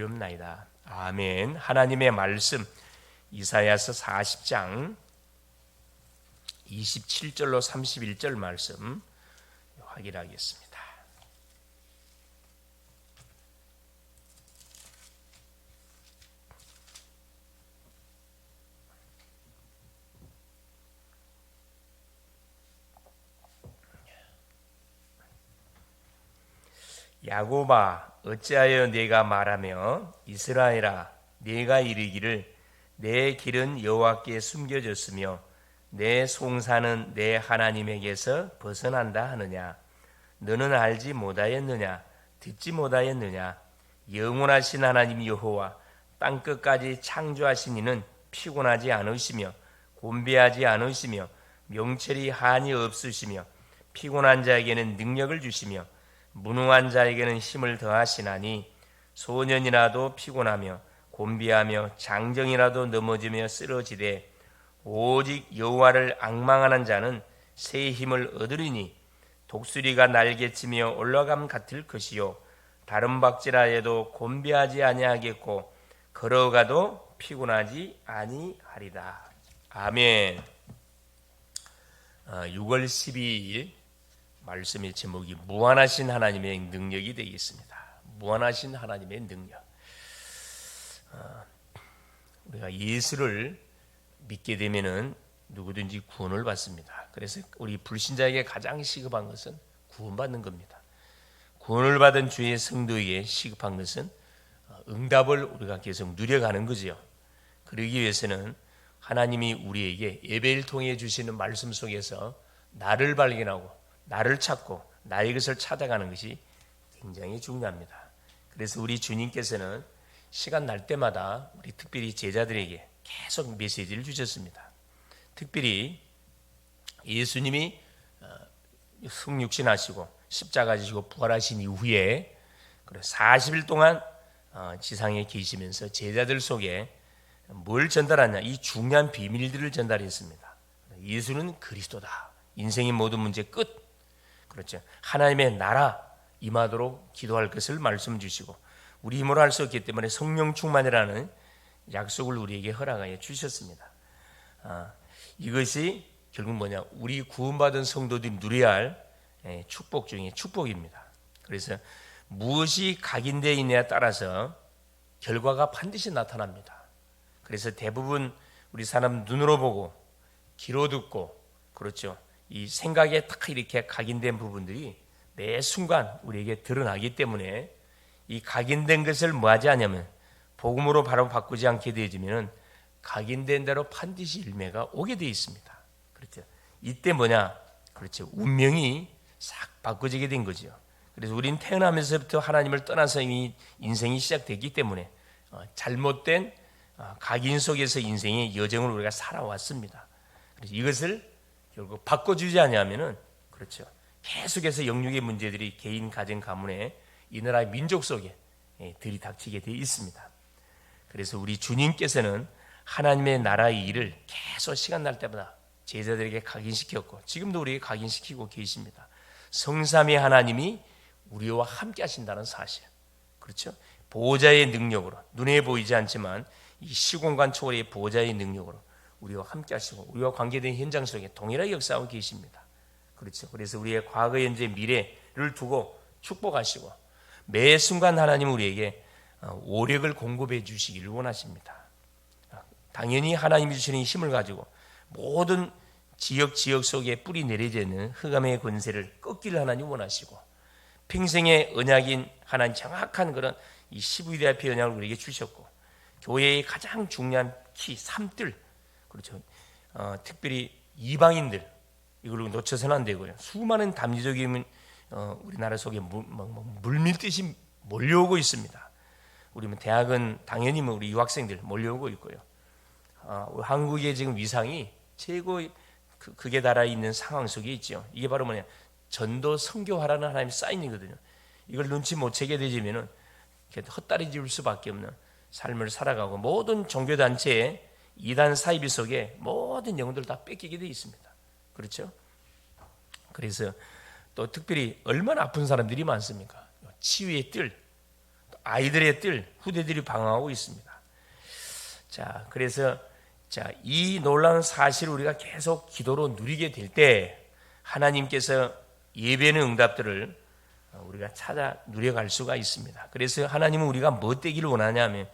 옵나이다. 아멘. 하나님의 말씀 이사야서 40장 27절로 31절 말씀 확인하겠습니다. 야곱아, 어찌하여 네가 말하며 이스라엘아, 네가 이르기를 내 길은 여호와께 숨겨졌으며 내 송사는 내 하나님에게서 벗어난다 하느냐? 너는 알지 못하였느냐? 듣지 못하였느냐? 영원하신 하나님 여호와 땅 끝까지 창조하신 이는 피곤하지 않으시며 곤배하지 않으시며 명철이 한이 없으시며 피곤한 자에게는 능력을 주시며 무능한 자에게는 힘을 더하시나니 소년이라도 피곤하며 곤비하며 장정이라도 넘어지며 쓰러지되 오직 여호와를 앙망하는 자는 새 힘을 얻으리니 독수리가 날개치며 올라감 같을 것이요 다른 박질하여도 곤비하지 아니하겠고 걸어가도 피곤하지 아니하리라. 아멘. 6월 12일 말씀의 제목이 무한하신 하나님의 능력이 되겠습니다. 무한하신 하나님의 능력. 우리가 예수를 믿게 되면은 누구든지 구원을 받습니다. 그래서 우리 불신자에게 가장 시급한 것은 구원받는 겁니다. 구원을 받은 주의 성도에게 시급한 것은 응답을 우리가 계속 누려가는 거죠. 그러기 위해서는 하나님이 우리에게 예배를 통해 주시는 말씀 속에서 나를 발견하고 나를 찾고 나의 것을 찾아가는 것이 굉장히 중요합니다. 그래서 우리 주님께서는 시간 날 때마다 우리 특별히 제자들에게 계속 메시지를 주셨습니다. 특별히 예수님이 성육신하시고 십자가 지시고 부활하신 이후에 40일 동안 지상에 계시면서 제자들 속에 뭘 전달하냐, 이 중요한 비밀들을 전달했습니다. 예수는 그리스도다. 인생의 모든 문제 끝. 그렇죠. 하나님의 나라 임하도록 기도할 것을 말씀 주시고 우리 힘으로 할 수 없기 때문에 성령 충만이라는 약속을 우리에게 허락하여 주셨습니다. 이것이 결국 뭐냐, 우리 구원받은 성도들이 누려야 할 축복 중에 축복입니다. 그래서 무엇이 각인되어 있느냐에 따라서 결과가 반드시 나타납니다. 그래서 대부분 우리 사람 눈으로 보고 귀로 듣고, 그렇죠, 이 생각에 딱 이렇게 각인된 부분들이 매 순간 우리에게 드러나기 때문에 이 각인된 것을 뭐 하지 않냐면 복음으로 바로 바꾸지 않게 되어지면 각인된 대로 반드시 일매가 오게 되어 있습니다. 그렇죠. 이때 뭐냐, 그렇죠, 운명이 싹 바꿔지게 된 거죠. 그래서 우리는 태어나면서부터 하나님을 떠나서 이미 인생이 시작됐기 때문에 잘못된 각인 속에서 인생의 여정을 우리가 살아왔습니다. 그래서 이것을 결국 바꿔주지 않으면은, 그렇죠, 계속해서 영육의 문제들이 개인, 가정, 가문에 이 나라의 민족 속에 들이닥치게 되어 있습니다. 그래서 우리 주님께서는 하나님의 나라의 일을 계속 시간 날 때마다 제자들에게 각인시켰고 지금도 우리에게 각인시키고 계십니다. 성삼위 하나님이 우리와 함께 하신다는 사실, 그렇죠, 보호자의 능력으로, 눈에 보이지 않지만 이 시공간 초월의 보호자의 능력으로 우리와 함께 하시고 우리와 관계된 현장 속에 동일하게 역사하고 계십니다. 그렇죠. 그래서 우리의 과거, 현재, 미래를 두고 축복하시고 매 순간 하나님은 우리에게 오력을 공급해 주시기를 원하십니다. 당연히 하나님이 주시는 힘을 가지고 모든 지역 속에 뿌리 내려져 있는 흑암의 권세를 꺾기를 하나님 원하시고 평생의 언약인 하나님 정확한 그런 이 12대 앞의 언약을 우리에게 주셨고 교회의 가장 중요한 키 3들, 그렇죠, 특별히 이방인들 이걸 놓쳐서는 안 되고요. 수많은 담지적인 우리나라 속에 물밀듯이 몰려오고 있습니다. 우리 대학은 당연히 우리 유학생들 몰려오고 있고요. 한국의 지금 위상이 최고 극에 달아 있는 상황 속에 있죠. 이게 바로 뭐냐, 전도 선교하라는 하나님의 사인이거든요. 이걸 눈치 못 채게 되지면은 헛다리 지을 수밖에 없는 삶을 살아가고 모든 종교단체의 이단 사이비 속에 모든 영혼들 다 뺏기게 되어 있습니다. 그렇죠? 그래서 또 특별히 얼마나 아픈 사람들이 많습니까? 치유의 뜰, 아이들의 뜰, 후대들이 방황하고 있습니다. 자, 그래서 이 놀라운 사실을 우리가 계속 기도로 누리게 될 때 하나님께서 예배는 응답들을 우리가 찾아 누려갈 수가 있습니다. 그래서 하나님은 우리가 뭐 되기를 원하냐면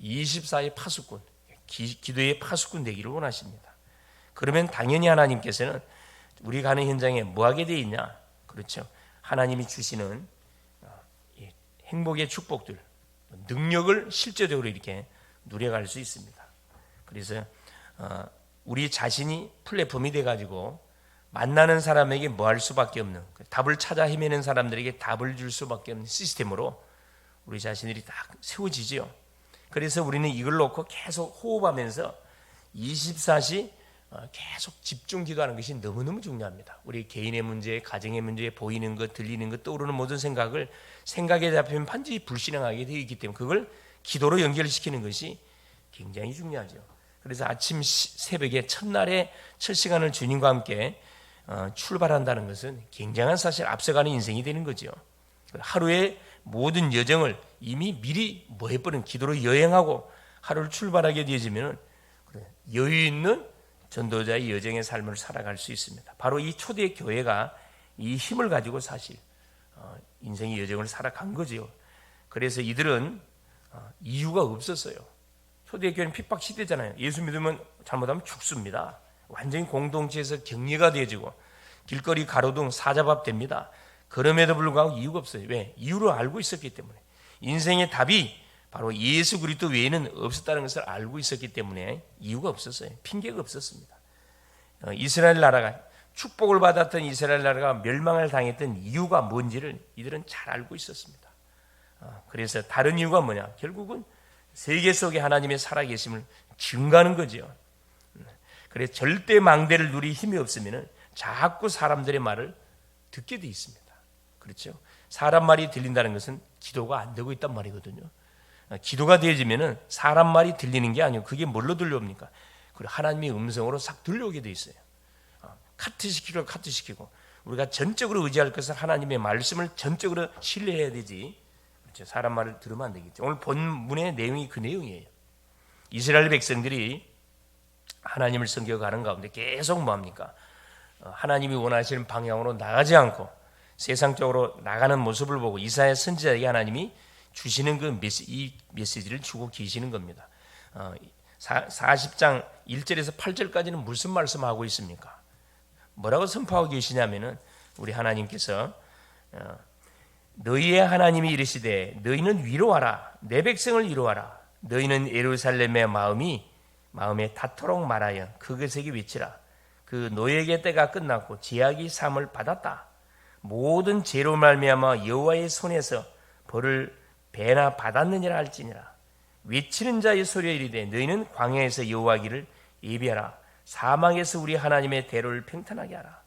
24의 파수꾼, 기도의 파수꾼 되기를 원하십니다. 그러면 당연히 하나님께서는 우리 가는 현장에 뭐 하게 돼 있냐? 그렇죠. 하나님이 주시는 행복의 축복들, 능력을 실제적으로 이렇게 누려갈 수 있습니다. 그래서 우리 자신이 플랫폼이 돼가지고 만나는 사람에게 뭐 할 수밖에 없는, 답을 찾아 헤매는 사람들에게 답을 줄 수밖에 없는 시스템으로 우리 자신들이 딱 세워지죠. 그래서 우리는 이걸 놓고 계속 호흡하면서 24시 계속 집중 기도하는 것이 너무너무 중요합니다. 우리 개인의 문제, 가정의 문제, 보이는 것, 들리는 것, 떠오르는 모든 생각을 생각에 잡히면 반드시 불신앙하게 되어 있기 때문에 그걸 기도로 연결시키는 것이 굉장히 중요하죠. 그래서 아침 새벽에 첫날에 첫 시간을 주님과 함께 출발한다는 것은 굉장한 사실 앞서가는 인생이 되는 거죠. 하루의 모든 여정을 이미 미리 뭐 해버린 기도로 여행하고 하루를 출발하게 되어지면 여유 있는 전도자의 여정의 삶을 살아갈 수 있습니다. 바로 이 초대 교회가 이 힘을 가지고 사실 인생의 여정을 살아간 거죠. 그래서 이들은 이유가 없었어요. 초대교회는 핍박 시대잖아요. 예수 믿으면 잘못하면 죽습니다. 완전히 공동체에서 격리가 되어지고 길거리 가로등 사자밥 됩니다. 그럼에도 불구하고 이유가 없어요. 왜? 이유를 알고 있었기 때문에. 인생의 답이 바로 예수 그리스도 외에는 없었다는 것을 알고 있었기 때문에 이유가 없었어요. 핑계가 없었습니다. 이스라엘 나라가 축복을 받았던 이스라엘 나라가 멸망을 당했던 이유가 뭔지를 이들은 잘 알고 있었습니다. 그래서 다른 이유가 뭐냐? 결국은 세계 속에 하나님의 살아계심을 증거하는 거죠. 그래서 절대 망대를 누릴 힘이 없으면 자꾸 사람들의 말을 듣게 돼 있습니다. 그렇죠? 사람 말이 들린다는 것은 기도가 안 되고 있단 말이거든요. 기도가 되어지면 사람 말이 들리는 게 아니고 그게 뭘로 들려옵니까? 그리고 하나님의 음성으로 싹 들려오게 돼 있어요. 카트시키고 우리가 전적으로 의지할 것은 하나님의 말씀을 전적으로 신뢰해야 되지. 그렇죠? 사람 말을 들으면 안 되겠죠. 오늘 본문의 내용이 그 내용이에요. 이스라엘 백성들이 하나님을 섬겨가는 가운데 계속 뭐합니까? 하나님이 원하시는 방향으로 나가지 않고 세상적으로 나가는 모습을 보고 이사야 선지자에게 하나님이 주시는 이 메시지를 주고 계시는 겁니다. 40장 1절에서 8절까지는 무슨 말씀하고 있습니까? 뭐라고 선포하고 계시냐면은 우리 하나님께서 너희의 하나님이 이르시되 너희는 위로하라 내 백성을 위로하라 너희는 예루살렘의 마음에 닿도록 말하여 그것에게 외치라 그 노예의 때가 끝났고 제약이 사함을 받았다 모든 죄로 말미암아 여호와의 손에서 벌을 배나 받았느니라 할지니라 외치는 자의 소리에 이르되 너희는 광야에서 여호와 길을 예비하라 사망에서 우리 하나님의 대로를 평탄하게 하라.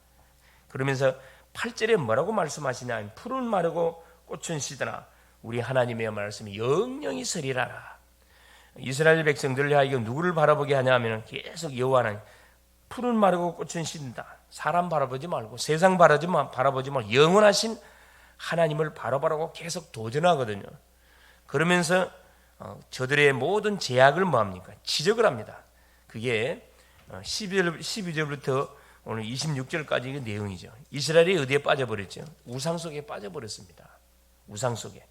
그러면서 8절에 뭐라고 말씀하시냐 푸른 마르고 꽃은 시드나 우리 하나님의 말씀이 영영이 서리라라. 이스라엘 백성들을 하여금 누구를 바라보게 하냐 하면 계속 여호와는 푸른 마르고 꽃은 시든다. 사람 바라보지 말고 세상 바라보지 말고 영원하신 하나님을 바라보라고 계속 도전하거든요. 그러면서 저들의 모든 제약을 뭐합니까? 지적을 합니다. 그게 12절부터 오늘 26절까지 그 내용이죠. 이스라엘이 어디에 빠져버렸죠? 우상 속에 빠져버렸습니다. 우상 속에.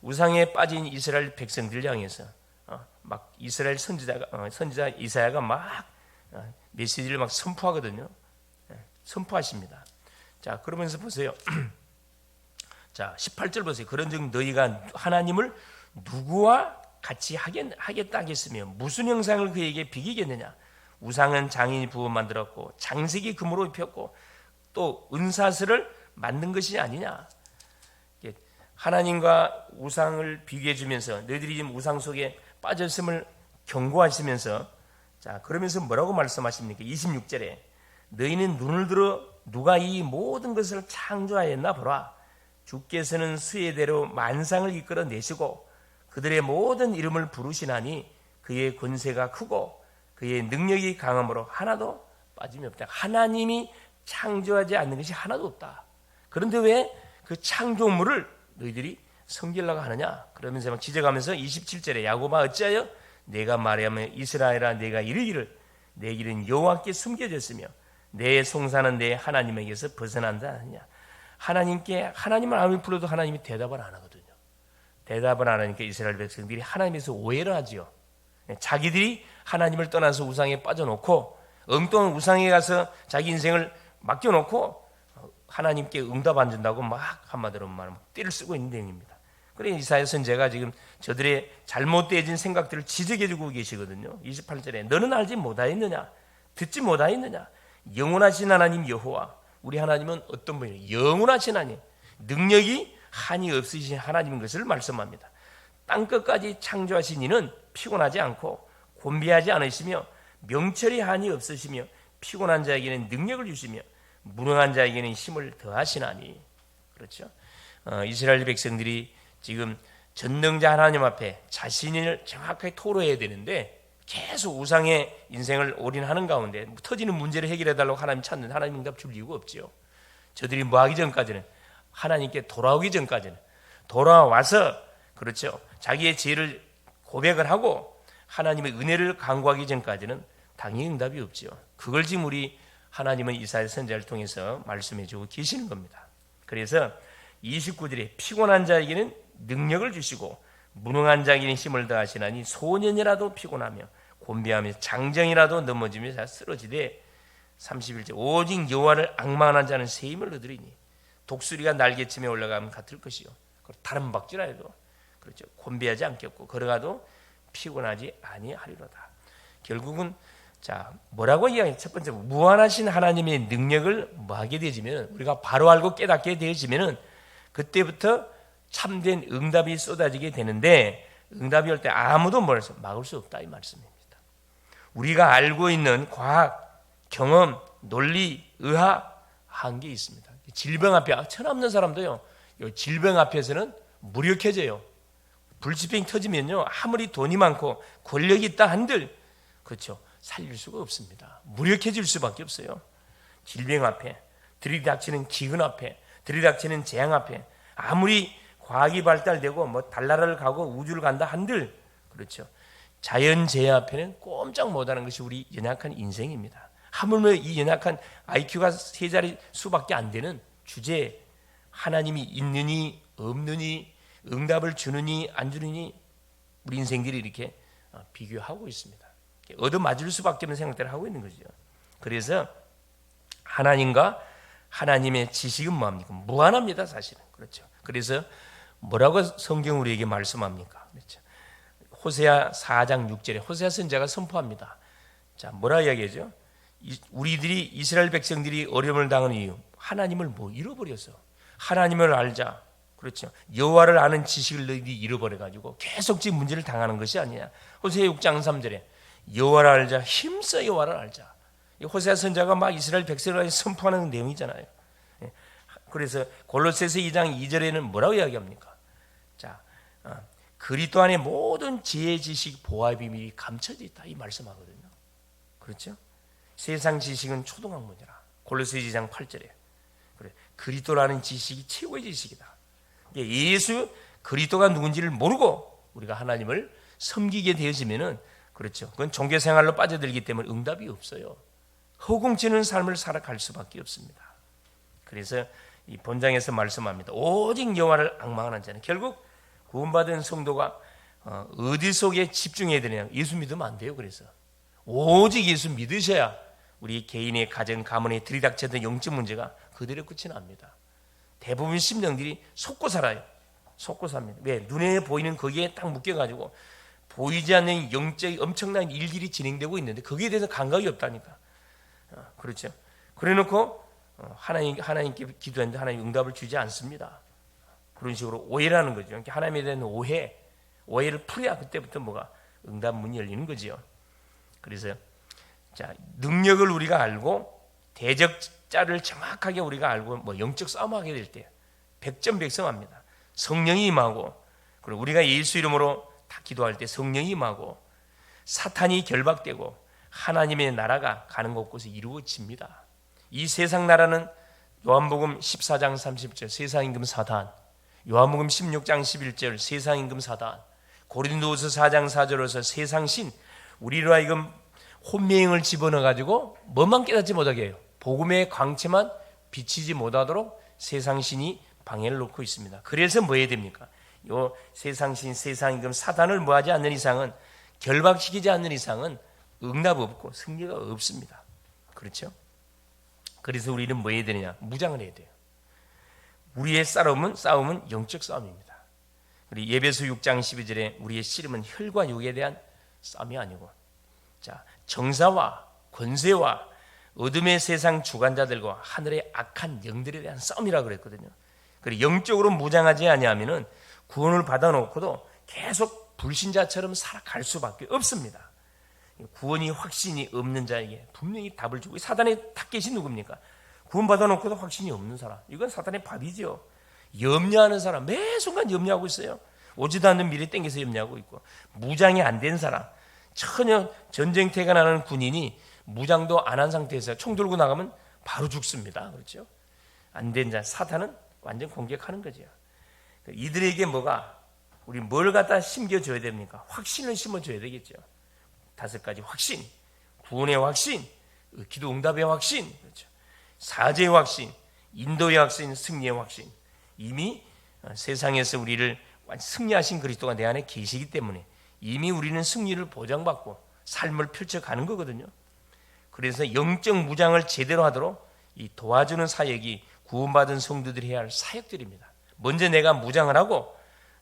우상에 빠진 이스라엘 백성들 향해서 막 이스라엘 선지자 이사야가 막 메시지를 막 선포하거든요. 선포하십니다. 자, 그러면서 보세요. 자, 18절 보세요. 그런즉 너희가 하나님을 누구와 같이 하겠다 하겠으며 무슨 형상을 그에게 비기겠느냐? 우상은 장인이 부어 만들었고 장색이 금으로 입혔고 또 은사슬을 만든 것이 아니냐. 하나님과 우상을 비교해 주면서 너희들이 지금 우상 속에 빠졌음을 경고하시면서 자 그러면서 뭐라고 말씀하십니까? 26절에 너희는 눈을 들어 누가 이 모든 것을 창조하였나 보라. 주께서는 수혜대로 만상을 이끌어 내시고 그들의 모든 이름을 부르시나니 그의 권세가 크고 그의 능력이 강함으로 하나도 빠짐이 없다. 하나님이 창조하지 않는 것이 하나도 없다. 그런데 왜 그 창조물을 너희들이 섬기려고 하느냐? 그러면서 막 지적하면서 27절에 야곱아 어찌하여 내가 말하면 이스라엘아 내가 이르기를 내 길은 여호와께 숨겨졌으며 내 송사는 내 하나님에게서 벗어난다 하느냐? 하나님을 아무리 불러도 하나님이 대답을 안 하거든요. 대답을 안 하니까 이스라엘 백성들이 하나님에서 오해를 하지요. 자기들이 하나님을 떠나서 우상에 빠져놓고 엉뚱한 우상에 가서 자기 인생을 맡겨놓고 하나님께 응답 안 준다고 막 한마디로 말하면 띠를 쓰고 있는 내용입니다. 그래 이사야 선지자가 지금 저들의 잘못되어진 생각들을 지적해주고 계시거든요. 28절에 너는 알지 못하였느냐? 듣지 못하였느냐? 영원하신 하나님 여호와 우리 하나님은 어떤 분이에요? 영원하신 하나님, 능력이 한이 없으신 하나님인 것을 말씀합니다. 땅끝까지 창조하신 이는 피곤하지 않고 곤비하지 않으시며 명철이 한이 없으시며 피곤한 자에게는 능력을 주시며 무능한 자에게는 힘을 더하시나니. 그렇죠? 이스라엘 백성들이 지금 전능자 하나님 앞에 자신을 정확하게 토로해야 되는데 계속 우상의 인생을 올인하는 가운데 터지는 문제를 해결해달라고 하나님 찾는 하나님 응답 줄 이유가 없지요. 저들이 뭐 하기 전까지는 하나님께 돌아오기 전까지는 돌아와서 그렇죠. 자기의 죄를 고백을 하고 하나님의 은혜를 간구하기 전까지는 당연히 응답이 없지요. 그걸 지금 우리 하나님은 이사야 선지자를 통해서 말씀해 주고 계시는 겁니다. 그래서 29절에 피곤한 자에게는 능력을 주시고 무능한 자에게는 힘을 더하시나니 소년이라도 피곤하며 곤비하며 장정이라도 넘어지며 쓰러지되 31절 오직 여호와를 앙망하는 자는 새 힘을 얻으리니 독수리가 날개쯤에 올라가면 같을 것이요 다른 박질라 해도 그렇죠. 곤비하지 않겠고 걸어가도 피곤하지 아니하리로다. 결국은 자 뭐라고 이야기? 첫 번째 무한하신 하나님의 능력을 뭐하게 되지면 우리가 바로 알고 깨닫게 되어지면은 그때부터 참된 응답이 쏟아지게 되는데 응답이 올 때 아무도 막을 수 없다 이 말씀입니다. 우리가 알고 있는 과학, 경험, 논리, 의학 한계 있습니다. 질병 앞에 천없는 사람도요. 질병 앞에서는 무력해져요. 불치병 터지면요 아무리 돈이 많고 권력이 있다 한들 그렇죠 살릴 수가 없습니다. 무력해질 수밖에 없어요. 질병 앞에 들이닥치는 기근 앞에 들이닥치는 재앙 앞에 아무리 과학이 발달되고 뭐 달나라를 가고 우주를 간다 한들 그렇죠 자연재해 앞에는 꼼짝 못하는 것이 우리 연약한 인생입니다. 하물며 이 연약한 IQ가 세 자리 수밖에 안 되는 주제에 하나님이 있느니 없느니 응답을 주느니 안 주느니 우리 인생들이 이렇게 비교하고 있습니다. 얻어맞을 수밖에 없는 생각들을 하고 있는 거죠. 그래서 하나님과 하나님의 지식은 뭐합니까? 무한합니다 사실은. 그렇죠. 그래서 뭐라고 성경 우리에게 말씀합니까? 그렇죠. 호세아 4장 6절에 호세아 선지자가 선포합니다. 자 뭐라 이야기하죠? 우리들이 이스라엘 백성들이 어려움을 당하는 이유 하나님을 잃어버려서 하나님을 알자. 그렇죠. 여호와를 아는 지식을 너희들이 잃어버려가지고 계속 지금 문제를 당하는 것이 아니냐. 호세아 6장 3절에 여호와를 알자 힘써 여호와를 알자. 호세아 선지자가 막 이스라엘 백성을 선포하는 내용이잖아요. 그래서 골로새서 2장 2절에는 뭐라고 이야기합니까? 자, 그리스도 안에 모든 지혜, 지식, 보화 비밀이 감춰져 있다 이 말씀하거든요. 그렇죠? 세상 지식은 초등학문이라. 골로새 2장 8절에 그래 그리스도라는 지식이 최고의 지식이다. 예수 그리스도가 누군지를 모르고 우리가 하나님을 섬기게 되어지면은 그렇죠. 그건 종교 생활로 빠져들기 때문에 응답이 없어요. 허공치는 삶을 살아갈 수밖에 없습니다. 그래서 이 본장에서 말씀합니다. 오직 여호와를 앙망하는 자는 결국 구원받은 성도가 어디 속에 집중해야 되느냐? 예수 믿으면 안 돼요. 그래서 오직 예수 믿으셔야 우리 개인의 가정 가문에 들이닥쳤던 영적 문제가 그대로 끝이 납니다. 대부분 심령들이 속고 살아요. 속고 삽니다. 왜? 눈에 보이는 거기에 딱 묶여가지고 보이지 않는 영적 엄청난 일들이 진행되고 있는데 거기에 대해서 감각이 없다니까. 그렇죠. 그래놓고 하나님께 기도했는데 하나님 응답을 주지 않습니다. 그런 식으로 오해를 하는 거죠. 그러니까 하나님에 대한 오해를 풀어야 그때부터 뭐가 응답 문이 열리는 거지요. 그래서 자 능력을 우리가 알고 대적자를 정확하게 우리가 알고 뭐 영적 싸움하게 될 때 백전백승합니다. 성령이 임하고 그리고 우리가 예수 이름으로 다 기도할 때 성령이 임하고 사탄이 결박되고 하나님의 나라가 가는 곳곳에 이루어집니다. 이 세상 나라는 요한복음 14장 30절 세상 임금 사탄 요한복음 16장 11절 세상 임금 사단, 고린도후서 4장 4절로서 세상 신, 우리로 하여금 혼미행을 집어넣어가지고 뭐만 깨닫지 못하게 해요. 복음의 광채만 비치지 못하도록 세상 신이 방해를 놓고 있습니다. 그래서 뭐 해야 됩니까? 요 세상 신, 세상 임금 사단을 뭐하지 않는 이상은, 결박시키지 않는 이상은 응답 없고 승리가 없습니다. 그렇죠? 그래서 우리는 뭐 해야 되느냐? 무장을 해야 돼요. 우리의 싸움은 영적 싸움입니다. 우리 예배서 6장 12절에 우리의 씨름은 혈과 육에 대한 싸움이 아니고, 자, 정사와 권세와 어둠의 세상 주관자들과 하늘의 악한 영들에 대한 싸움이라고 그랬거든요. 그리고 영적으로 무장하지 아니하면은 구원을 받아놓고도 계속 불신자처럼 살아갈 수밖에 없습니다. 구원이 확신이 없는 자에게 분명히 답을 주고, 사단의 타겟이 누굽니까? 구원 받아놓고도 확신이 없는 사람, 이건 사단의 밥이죠. 염려하는 사람, 매 순간 염려하고 있어요. 오지도 않는 미래 땡겨서 염려하고 있고, 무장이 안 된 사람, 전혀 전쟁터가 나는 군인이 무장도 안 한 상태에서 총 들고 나가면 바로 죽습니다. 그렇죠? 안 된 자, 사탄은 완전 공격하는 거죠. 이들에게 우리 뭘 갖다 심겨줘야 됩니까? 확신을 심어줘야 되겠죠. 5가지 확신, 구원의 확신, 기도 응답의 확신, 그렇죠. 사죄의 확신, 인도의 확신, 승리의 확신. 이미 세상에서 우리를 승리하신 그리스도가 내 안에 계시기 때문에 이미 우리는 승리를 보장받고 삶을 펼쳐가는 거거든요. 그래서 영적 무장을 제대로 하도록 이 도와주는 사역이 구원받은 성도들이 해야 할 사역들입니다. 먼저 내가 무장을 하고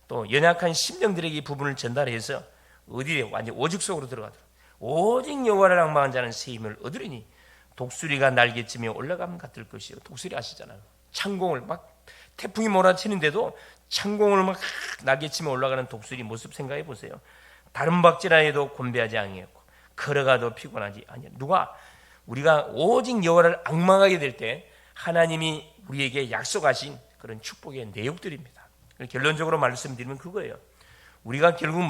또 연약한 심령들에게 이 부분을 전달해서 어디에 완전 오직 속으로 들어가도록, 오직 여호와를 앙망한 자는 새 힘을 얻으리니 독수리가 날개치며 올라가면 같을 것이요. 독수리 아시잖아요. 창공을 막 태풍이 몰아치는데도 창공을 막 날개치며 올라가는 독수리 모습 생각해 보세요. 다른 박질하 해도 곤배하지 아니했고 걸어가도 피곤하지 아니했고, 우리가 오직 여호와를 앙망하게 될 때 하나님이 우리에게 약속하신 그런 축복의 내용들입니다. 결론적으로 말씀드리면 그거예요. 우리가 결국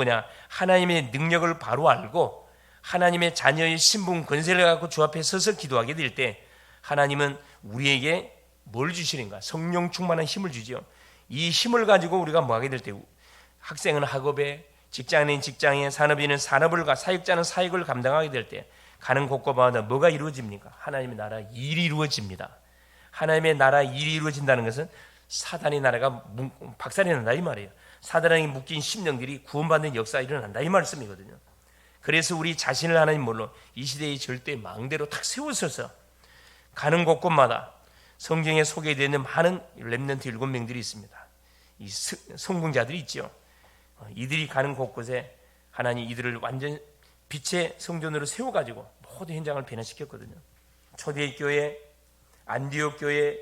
하나님의 능력을 바로 알고 하나님의 자녀의 신분 권세를 갖고 주 앞에 서서 기도하게 될 때 하나님은 우리에게 뭘 주시는가? 성령 충만한 힘을 주죠. 이 힘을 가지고 우리가 뭐 하게 될 때, 학생은 학업에, 직장인은 직장에, 산업인은 산업을, 사역자는 사역을 감당하게 될 때 가는 곳곳마다 뭐가 이루어집니까? 하나님의 나라 일이 이루어집니다. 하나님의 나라 일이 이루어진다는 것은 사단의 나라가 박살이 난다 이 말이에요. 사단에게 묶인 심령들이 구원받는 역사가 일어난다 이 말씀이거든요. 그래서 우리 자신을 하나님 몰로 이 시대의 절대 망대로 탁 세우셔서 가는 곳곳마다 성경에 소개되는 많은 렘넌트 7명들이 있습니다. 이 성공자들이 있죠. 이들이 가는 곳곳에 하나님 이들을 완전 빛의 성전으로 세워가지고 모든 현장을 변화시켰거든요. 초대교회, 안디옥 교회,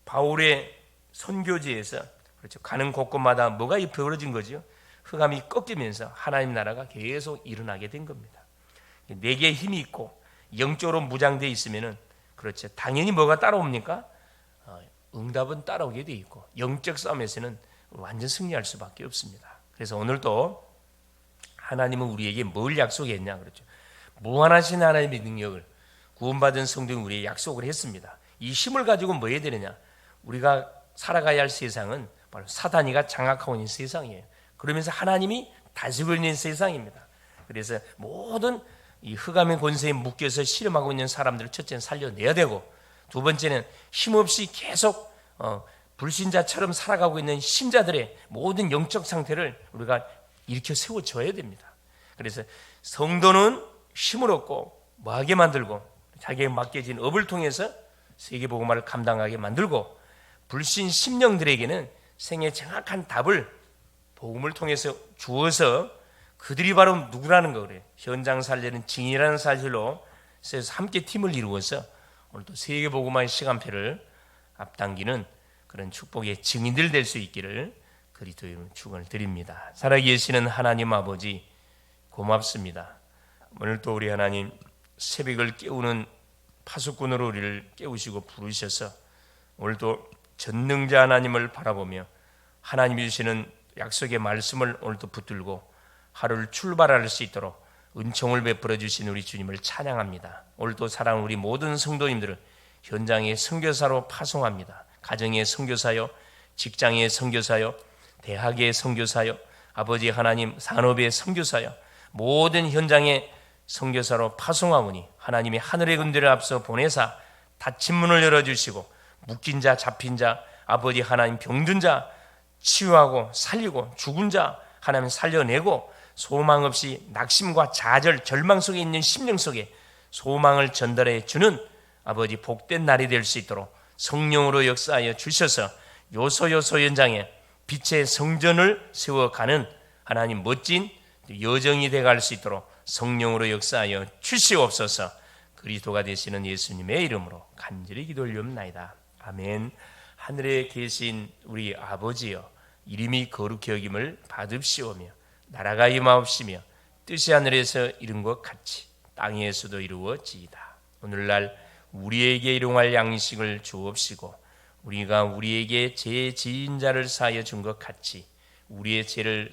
바울의 선교지에서, 그렇죠, 가는 곳곳마다 뭐가 벌어진 거죠? 흑암이 꺾이면서 하나님 나라가 계속 일어나게 된 겁니다. 내게 힘이 있고 영적으로 무장되어 있으면은, 그렇죠, 당연히 뭐가 따라옵니까? 응답은 따라오게 돼 있고 영적 싸움에서는 완전 승리할 수밖에 없습니다. 그래서 오늘도 하나님은 우리에게 뭘 약속했냐, 그렇죠? 무한하신 하나님의 능력을 구원받은 성도인 우리에게 약속을 했습니다. 이 힘을 가지고 뭐 해야 되느냐? 우리가 살아가야 할 세상은 바로 사단이가 장악하고 있는 세상이에요. 그러면서 하나님이 다스리고 있는 세상입니다. 그래서 모든 이 흑암의 권세에 묶여서 실험하고 있는 사람들을 첫째는 살려내야 되고, 두 번째는 힘없이 계속 불신자처럼 살아가고 있는 신자들의 모든 영적 상태를 우리가 일으켜 세워줘야 됩니다. 그래서 성도는 힘을 얻고 뭐하게 만들고 자기에게 맡겨진 업을 통해서 세계복음화를 감당하게 만들고, 불신 심령들에게는 생의 정확한 답을 복음을 통해서 주어서 그들이 바로 누구라는 거, 그래요. 현장 살리는 증인이라는 사실로 함께 팀을 이루어서 오늘도 세계복음화의 시간표를 앞당기는 그런 축복의 증인들 될 수 있기를 그리스도의 이름으로 축원을 드립니다. 살아계시는 하나님 아버지 고맙습니다. 오늘 또 우리 하나님 새벽을 깨우는 파수꾼으로 우리를 깨우시고 부르셔서 오늘도 전능자 하나님을 바라보며 하나님이 주시는 약속의 말씀을 오늘도 붙들고 하루를 출발할 수 있도록 은총을 베풀어 주신 우리 주님을 찬양합니다. 오늘도 사랑하는 우리 모든 성도님들을 현장의 선교사로 파송합니다. 가정의 선교사요, 직장의 선교사요, 대학의 선교사요, 아버지 하나님 산업의 선교사요, 모든 현장의 선교사로 파송하오니 하나님이 하늘의 군대를 앞서 보내사 닫힌 문을 열어주시고 묶인 자 잡힌 자 아버지 하나님 병든 자 치유하고 살리고 죽은 자 하나님 살려내고 소망 없이 낙심과 좌절 절망 속에 있는 심령 속에 소망을 전달해 주는 아버지 복된 날이 될 수 있도록 성령으로 역사하여 주셔서 요소요소 현장에 빛의 성전을 세워가는 하나님 멋진 여정이 되어갈 수 있도록 성령으로 역사하여 주시옵소서. 그리스도가 되시는 예수님의 이름으로 간절히 기도 올리옵나이다. 아멘. 하늘에 계신 우리 아버지여, 이름이 거룩히 여김을 받으시오며 나라가 임하옵시며 뜻이 하늘에서 이룬 것 같이 땅에서도 이루어지이다. 오늘날 우리에게 일용할 양식을 주옵시고 우리가 우리에게 제 지인 자를 사하여 준 것 같이 우리의 죄를